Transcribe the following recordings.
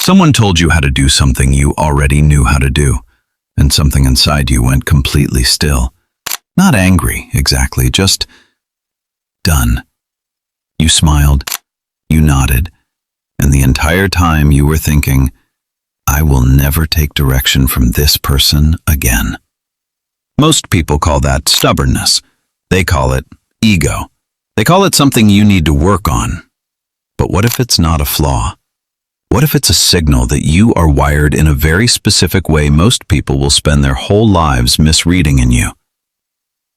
Someone told you how to do something you already knew how to do, and something inside you went completely still. Not angry, exactly, just done. You smiled, you nodded, and the entire time you were thinking, I will never take direction from this person again. Most people call that stubbornness. They call it ego. They call it something you need to work on. But what if it's not a flaw? What if it's a signal that you are wired in a very specific way most people will spend their whole lives misreading in you?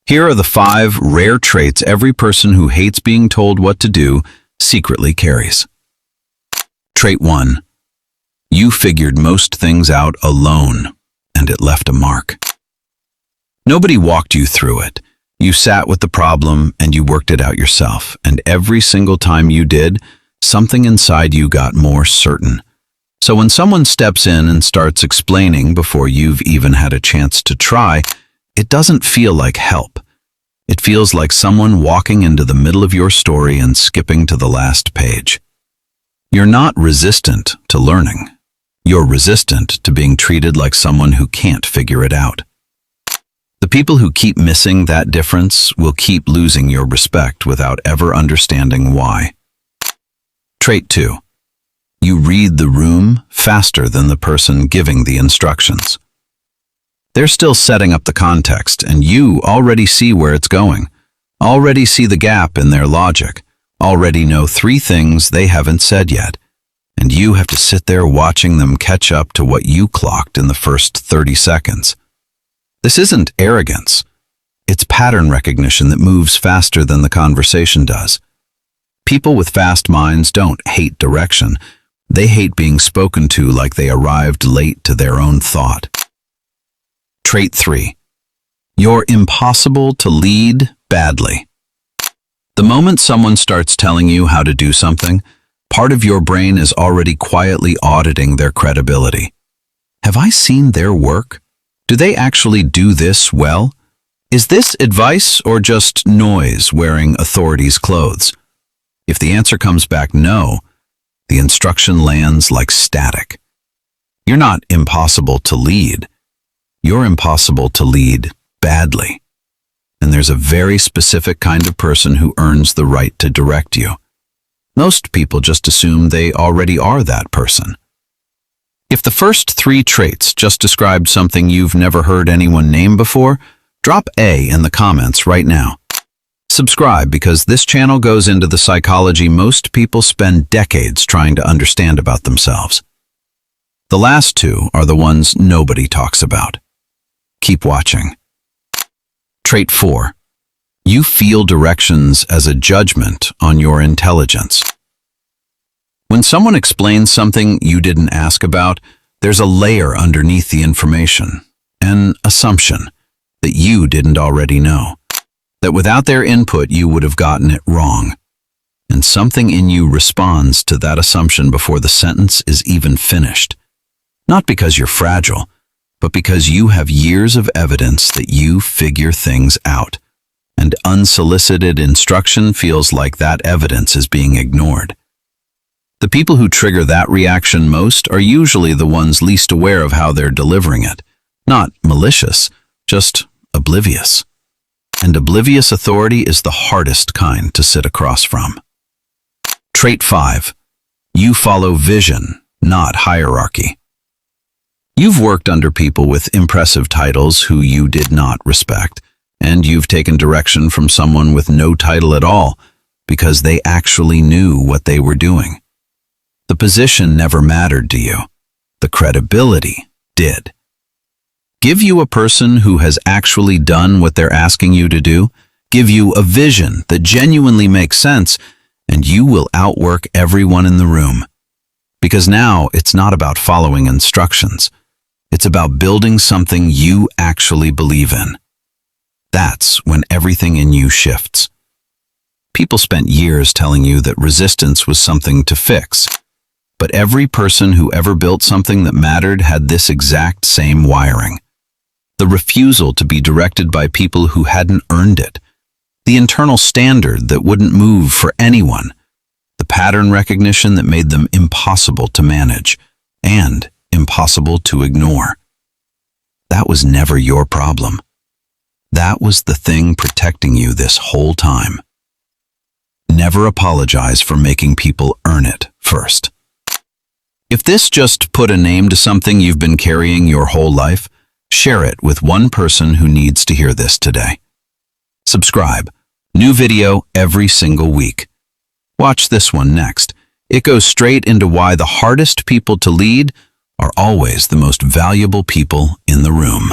Here are the 5 rare traits every person who hates being told what to do secretly carries. Trait 1. You figured most things out alone, and it left a mark. Nobody walked you through it. You sat with the problem and you worked it out yourself, and every single time you did, something inside you got more certain. So when someone steps in and starts explaining before you've even had a chance to try, it doesn't feel like help. It feels like someone walking into the middle of your story and skipping to the last page. You're not resistant to learning. You're resistant to being treated like someone who can't figure it out. The people who keep missing that difference will keep losing your respect without ever understanding why. Trait 2. You read the room faster than the person giving the instructions. They're still setting up the context, and you already see where it's going, already see the gap in their logic, already know 3 things they haven't said yet, and you have to sit there watching them catch up to what you clocked in the first 30 seconds. This isn't arrogance. It's pattern recognition that moves faster than the conversation does. People with fast minds don't hate direction. They hate being spoken to like they arrived late to their own thought. Trait 3. You're impossible to lead badly. The moment someone starts telling you how to do something, part of your brain is already quietly auditing their credibility. Have I seen their work? Do they actually do this well? Is this advice or just noise wearing authority's clothes? If the answer comes back no, the instruction lands like static. You're not impossible to lead. You're impossible to lead badly. And there's a very specific kind of person who earns the right to direct you. Most people just assume they already are that person. If the first 3 traits just described something you've never heard anyone name before, drop A in the comments right now. Subscribe because this channel goes into the psychology most people spend decades trying to understand about themselves. The last 2 are the ones nobody talks about. Keep watching. Trait 4. You feel directions as a judgment on your intelligence. When someone explains something you didn't ask about, there's a layer underneath the information, an assumption that you didn't already know, that without their input you would have gotten it wrong. And something in you responds to that assumption before the sentence is even finished. Not because you're fragile, but because you have years of evidence that you figure things out, and unsolicited instruction feels like that evidence is being ignored. The people who trigger that reaction most are usually the ones least aware of how they're delivering it. Not malicious, just oblivious. And oblivious authority is the hardest kind to sit across from. Trait 5. You follow vision, not hierarchy. You've worked under people with impressive titles who you did not respect, and you've taken direction from someone with no title at all because they actually knew what they were doing. The position never mattered to you. The credibility did. Give you a person who has actually done what they're asking you to do, give you a vision that genuinely makes sense, and you will outwork everyone in the room. Because now it's not about following instructions. It's about building something you actually believe in. That's when everything in you shifts. People spent years telling you that resistance was something to fix. But every person who ever built something that mattered had this exact same wiring. The refusal to be directed by people who hadn't earned it. The internal standard that wouldn't move for anyone. The pattern recognition that made them impossible to manage. impossible to ignore. That was never your problem. That was the thing protecting you this whole time. Never apologize for making people earn it first. If this just put a name to something you've been carrying your whole life, share it with one person who needs to hear this today. Subscribe. New video every single week. Watch this one next. It goes straight into why the hardest people to lead are always the most valuable people in the room.